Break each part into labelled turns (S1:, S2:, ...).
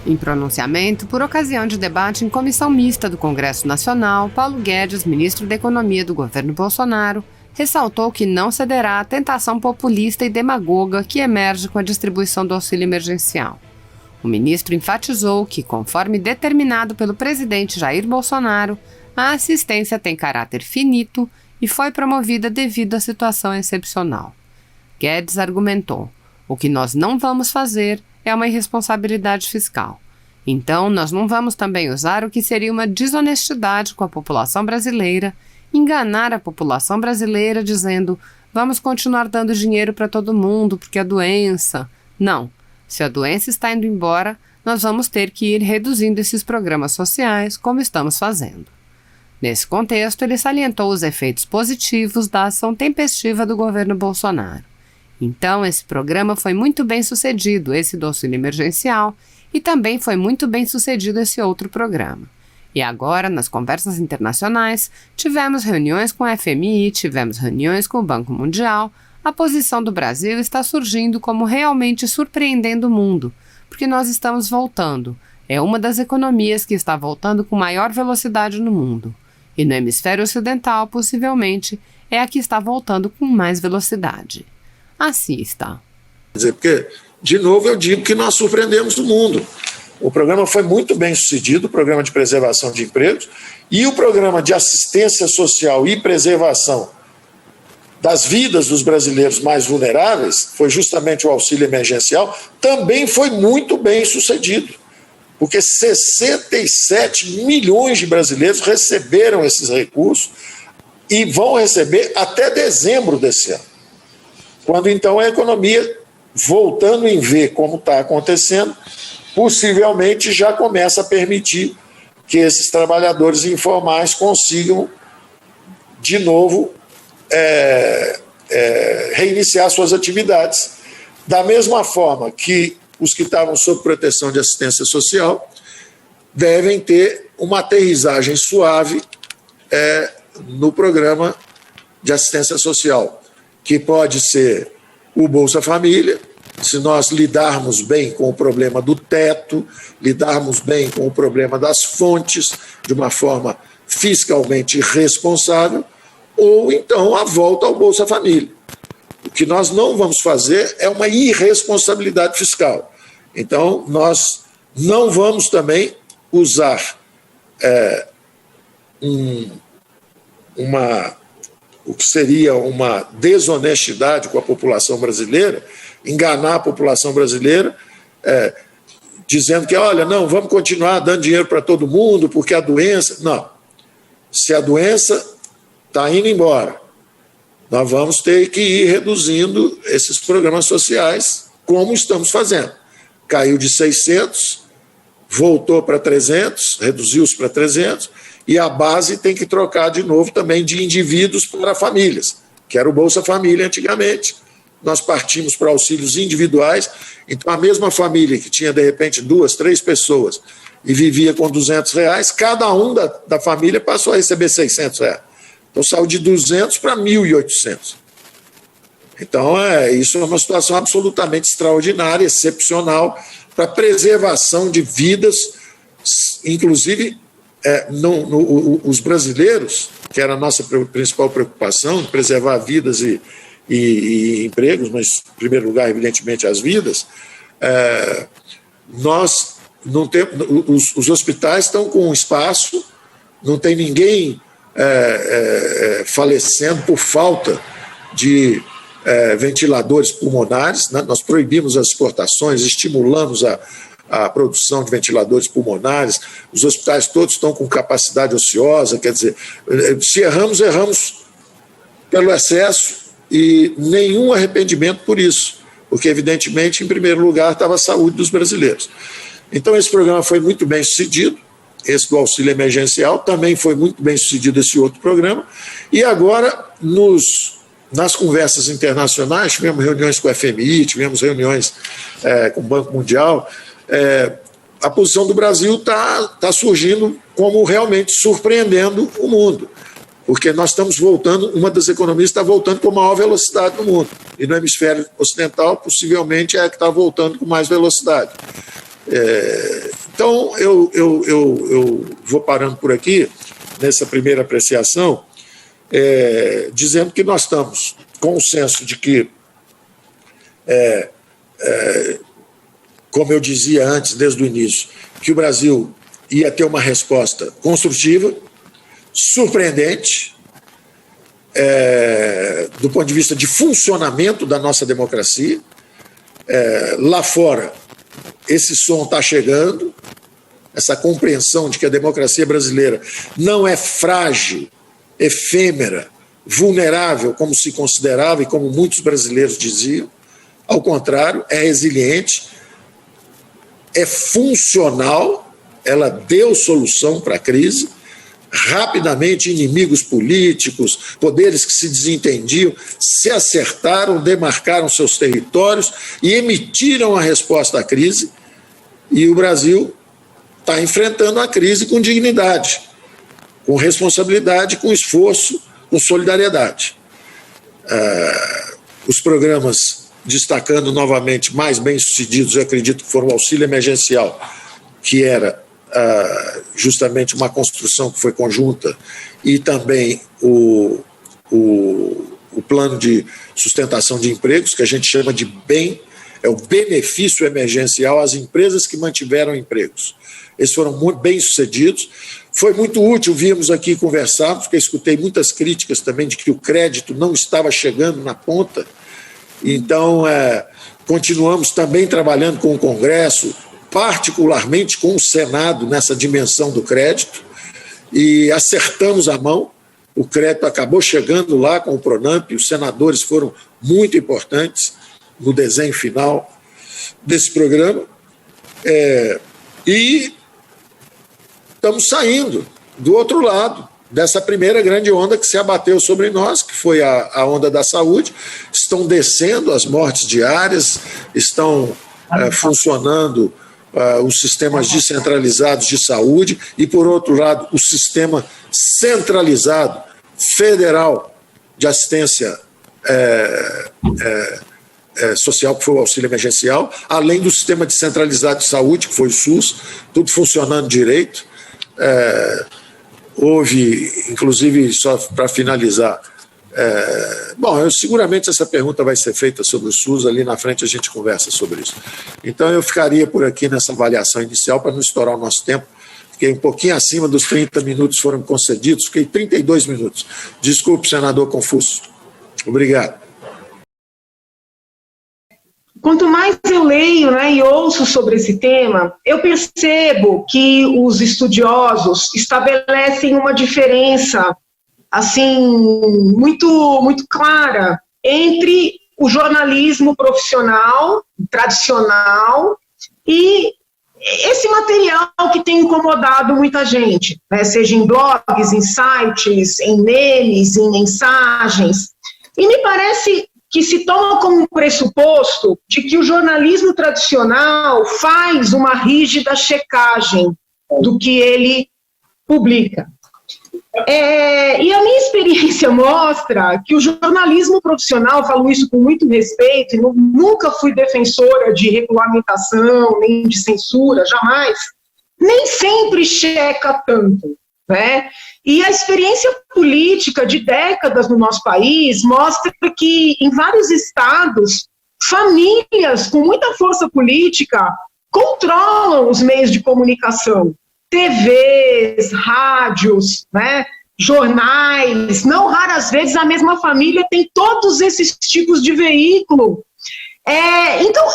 S1: Em pronunciamento, por ocasião de debate em comissão mista do Congresso Nacional, Paulo Guedes, ministro da Economia do governo Bolsonaro, ressaltou que não cederá à tentação populista e demagoga que emerge com a distribuição do auxílio emergencial. O ministro enfatizou que, conforme determinado pelo presidente Jair Bolsonaro, a assistência tem caráter finito e foi promovida devido à situação excepcional. Guedes argumentou: o que nós não vamos fazer é uma irresponsabilidade fiscal. Então, nós não vamos também usar o que seria uma desonestidade com a população brasileira, enganar a população brasileira dizendo vamos continuar dando dinheiro para todo mundo porque a doença... Não, se a doença está indo embora, nós vamos ter que ir reduzindo esses programas sociais como estamos fazendo. Nesse contexto, ele salientou os efeitos positivos da ação tempestiva do governo Bolsonaro. Então, esse programa foi muito bem sucedido, esse do auxílio emergencial, e também foi muito bem sucedido esse outro programa. E agora, nas conversas internacionais, tivemos reuniões com a FMI, tivemos reuniões com o Banco Mundial. A posição do Brasil está surgindo como realmente surpreendendo o mundo, porque nós estamos voltando. É uma das economias que está voltando com maior velocidade no mundo. E no hemisfério ocidental, possivelmente, é a que está voltando com mais velocidade. Assista.
S2: Quer dizer, porque, de novo, eu digo que nós surpreendemos o mundo. O programa foi muito bem sucedido, o programa de preservação de empregos, e o programa de assistência social e preservação das vidas dos brasileiros mais vulneráveis, foi justamente o auxílio emergencial, também foi muito bem sucedido, porque 67 milhões de brasileiros receberam esses recursos e vão receber até dezembro desse ano. Quando então a economia, voltando em ver como está acontecendo, possivelmente já começa a permitir que esses trabalhadores informais consigam, de novo, reiniciar suas atividades. Da mesma forma que os que estavam sob proteção de assistência social devem ter uma aterrissagem suave no programa de assistência social, que pode ser o Bolsa Família, se nós lidarmos bem com o problema do teto, lidarmos bem com o problema das fontes, de uma forma fiscalmente responsável, ou então a volta ao Bolsa Família. O que nós não vamos fazer é uma irresponsabilidade fiscal. Então, nós não vamos também usar o que seria uma desonestidade com a população brasileira, enganar a população brasileira, dizendo que, olha, não, vamos continuar dando dinheiro para todo mundo, porque a doença... Não. Se a doença está indo embora, nós vamos ter que ir reduzindo esses programas sociais, como estamos fazendo. Caiu de 600, voltou para 300, reduziu-se para 300, e a base tem que trocar de novo também de indivíduos para famílias, que era o Bolsa Família antigamente. Nós partimos para auxílios individuais, então a mesma família que tinha, de repente, 2, 3 pessoas e vivia com R$200, cada um da família passou a receber R$600. Então saiu de 200 para 1.800. Então isso é uma situação absolutamente extraordinária, excepcional, para a preservação de vidas, inclusive os brasileiros, que era a nossa principal preocupação, preservar vidas e empregos, mas em primeiro lugar, evidentemente, as vidas, nós não temos, os hospitais estão com espaço, não tem ninguém falecendo por falta de ventiladores pulmonares, né? Nós proibimos as exportações, estimulamos a produção de ventiladores pulmonares, os hospitais todos estão com capacidade ociosa, quer dizer, se erramos pelo excesso e nenhum arrependimento por isso, porque evidentemente, em primeiro lugar, estava a saúde dos brasileiros. Então esse programa foi muito bem sucedido, esse do auxílio emergencial, também foi muito bem sucedido esse outro programa, e agora nas conversas internacionais, tivemos reuniões com a FMI, tivemos reuniões com o Banco Mundial, a posição do Brasil está surgindo como realmente surpreendendo o mundo, porque nós estamos voltando, uma das economias está voltando com maior velocidade no mundo, e no hemisfério ocidental possivelmente é a que está voltando com mais velocidade. Então, eu vou parando por aqui, nessa primeira apreciação, dizendo que nós estamos com o senso de que, como eu dizia antes, desde o início, que o Brasil ia ter uma resposta construtiva, surpreendente, do ponto de vista de funcionamento da nossa democracia. Lá fora, esse som está chegando, essa compreensão de que a democracia brasileira não é frágil, efêmera, vulnerável, como se considerava e como muitos brasileiros diziam. Ao contrário, é resiliente, é funcional, ela deu solução para a crise. Rapidamente, inimigos políticos, poderes que se desentendiam, se acertaram, demarcaram seus territórios e emitiram a resposta à crise. E o Brasil está enfrentando a crise com dignidade, com responsabilidade, com esforço, com solidariedade. Os programas, destacando novamente, mais bem-sucedidos, eu acredito que foram o auxílio emergencial, que era justamente uma construção que foi conjunta, e também o plano de sustentação de empregos, que a gente chama de é o benefício emergencial às empresas que mantiveram empregos. Esses foram muito bem-sucedidos. Foi muito útil, vimos aqui e conversarmos, porque escutei muitas críticas também de que o crédito não estava chegando na ponta. Então, continuamos também trabalhando com o Congresso, particularmente com o Senado, nessa dimensão do crédito, e acertamos a mão. O crédito acabou chegando lá com o Pronamp, os senadores foram muito importantes no desenho final desse programa, e estamos saindo do outro lado dessa primeira grande onda que se abateu sobre nós, que foi a onda da saúde. Estão descendo as mortes diárias, estão funcionando os sistemas descentralizados de saúde e, por outro lado, o sistema centralizado, federal, de assistência social, que foi o auxílio emergencial, além do sistema descentralizado de saúde, que foi o SUS, tudo funcionando direito. Houve, inclusive, só para finalizar, seguramente essa pergunta vai ser feita sobre o SUS, ali na frente a gente conversa sobre isso. Então eu ficaria por aqui nessa avaliação inicial para não estourar o nosso tempo. Fiquei um pouquinho acima dos 30 minutos foram concedidos, fiquei 32 minutos. Desculpe, senador Confúcio. Obrigado.
S3: Quanto mais eu leio, e ouço sobre esse tema, eu percebo que os estudiosos estabelecem uma diferença assim muito muito clara entre o jornalismo profissional, tradicional, e esse material que tem incomodado muita gente, seja em blogs, em sites, em memes, em mensagens. E me parece que se toma como pressuposto de que o jornalismo tradicional faz uma rígida checagem do que ele publica. E a minha experiência mostra que o jornalismo profissional, falo isso com muito respeito, e nunca fui defensora de regulamentação, nem de censura, jamais, nem sempre checa tanto, E a experiência política de décadas no nosso país mostra que, em vários estados, famílias com muita força política controlam os meios de comunicação. TVs, rádios, jornais, não raras vezes a mesma família tem todos esses tipos de veículo. Então,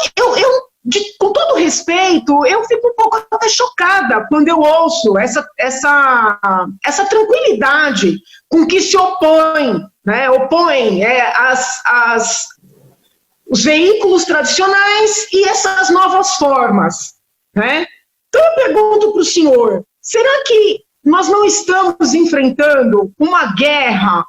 S3: com todo respeito, eu fico um pouco até chocada quando eu ouço essa tranquilidade com que se opõem os veículos tradicionais e essas novas formas, Então eu pergunto para o senhor, será que nós não estamos enfrentando uma guerra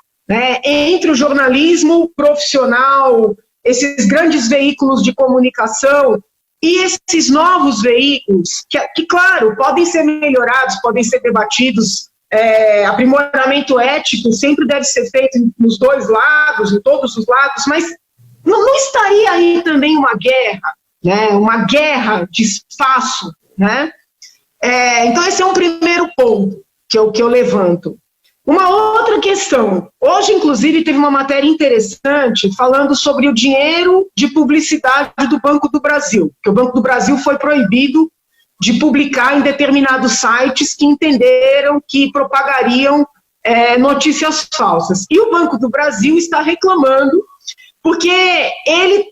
S3: entre o jornalismo profissional, esses grandes veículos de comunicação e esses novos veículos, que claro, podem ser melhorados, podem ser debatidos, aprimoramento ético sempre deve ser feito nos dois lados, em todos os lados, mas não estaria aí também uma guerra de espaço, Então, esse é um primeiro ponto que eu levanto. Uma outra questão, hoje, inclusive, teve uma matéria interessante falando sobre o dinheiro de publicidade do Banco do Brasil, que o Banco do Brasil foi proibido de publicar em determinados sites que entenderam que propagariam notícias falsas. E o Banco do Brasil está reclamando porque ele,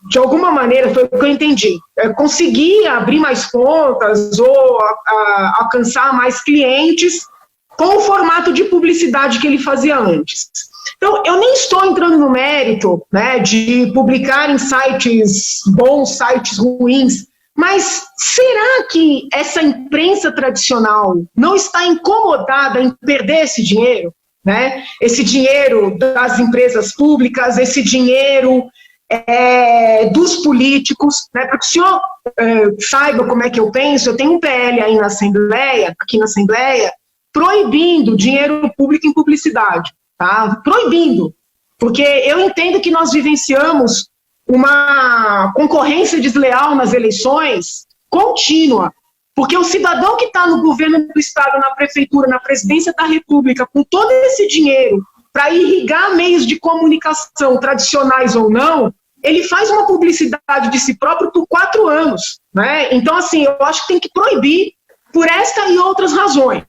S3: de alguma maneira, foi o que eu entendi, conseguia abrir mais contas ou alcançar mais clientes com o formato de publicidade que ele fazia antes. Então, eu nem estou entrando no mérito, né, de publicar em sites bons, sites ruins, mas será que essa imprensa tradicional não está incomodada em perder esse dinheiro? Né? Esse dinheiro das empresas públicas, esse dinheiro dos políticos, né? Para que o senhor saiba como é que eu penso, eu tenho um PL aí aqui na Assembleia, proibindo dinheiro público em publicidade, tá? Proibindo, porque eu entendo que nós vivenciamos uma concorrência desleal nas eleições contínua, porque o cidadão que está no governo do Estado, na prefeitura, na presidência da República, com todo esse dinheiro para irrigar meios de comunicação, tradicionais ou não, ele faz uma publicidade de si próprio por 4 anos. Né? Então, assim, eu acho que tem que proibir por esta e outras razões.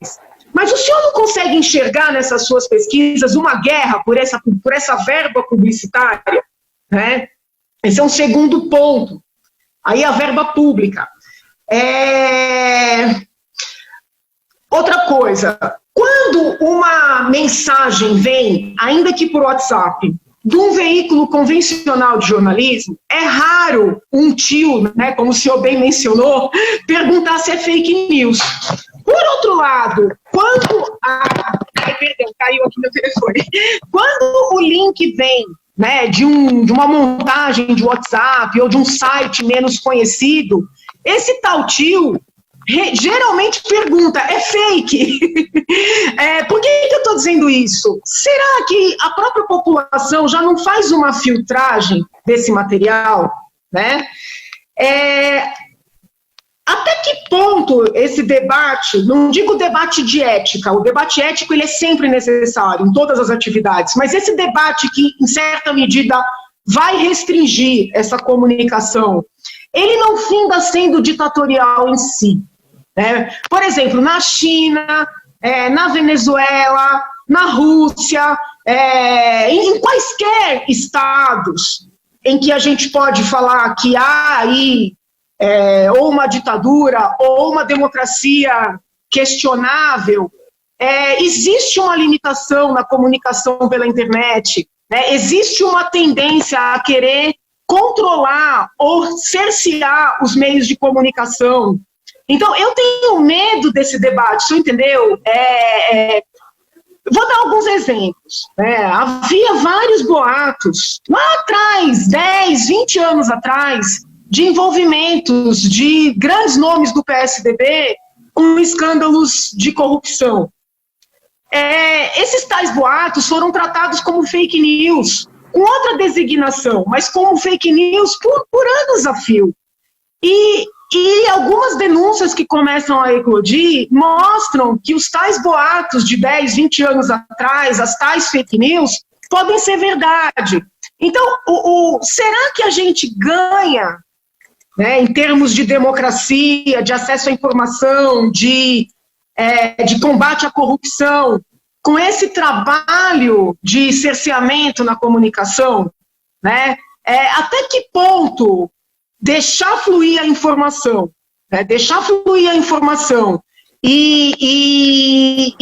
S3: Mas o senhor não consegue enxergar nessas suas pesquisas uma guerra por essa verba publicitária? Né? Esse é um segundo ponto. Aí a verba pública. Outra coisa, quando uma mensagem vem, ainda que por WhatsApp, de um veículo convencional de jornalismo, é raro um tio, né, como o senhor bem mencionou, perguntar se é fake news. Por outro lado, quando perdão, caiu aqui meu telefone. Quando o link vem, né, de uma montagem de WhatsApp ou de um site menos conhecido, esse tal tio geralmente pergunta, é fake? Por que eu estou dizendo isso? Será que a própria população já não faz uma filtragem desse material? Né? Até que ponto esse debate, não digo debate de ética, o debate ético ele é sempre necessário em todas as atividades, mas esse debate que, em certa medida, vai restringir essa comunicação, ele não finda sendo ditatorial em si. Né? Por exemplo, na China, na Venezuela, na Rússia, em quaisquer estados em que a gente pode falar que há aí ou uma ditadura ou uma democracia questionável, existe uma limitação na comunicação pela internet, né? Existe uma tendência a querer controlar ou cercear os meios de comunicação. Então, eu tenho medo desse debate, você entendeu? Vou dar alguns exemplos. Né? Havia vários boatos, lá atrás, 10, 20 anos atrás, de envolvimentos de grandes nomes do PSDB com escândalos de corrupção. Esses tais boatos foram tratados como fake news, com outra designação, mas como fake news por anos a fio. E algumas denúncias que começam a eclodir mostram que os tais boatos de 10, 20 anos atrás, as tais fake news, podem ser verdade. Então, será que a gente ganha, né, em termos de democracia, de acesso à informação, de combate à corrupção, com esse trabalho de cerceamento na comunicação? Né? Até que ponto deixar fluir a informação, né? Deixar fluir a informação e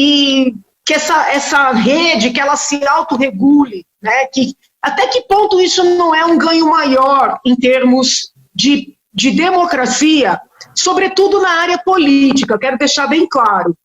S3: que essa rede, que ela se autorregule, né? Até que ponto isso não é um ganho maior em termos de democracia, sobretudo na área política, quero deixar bem claro.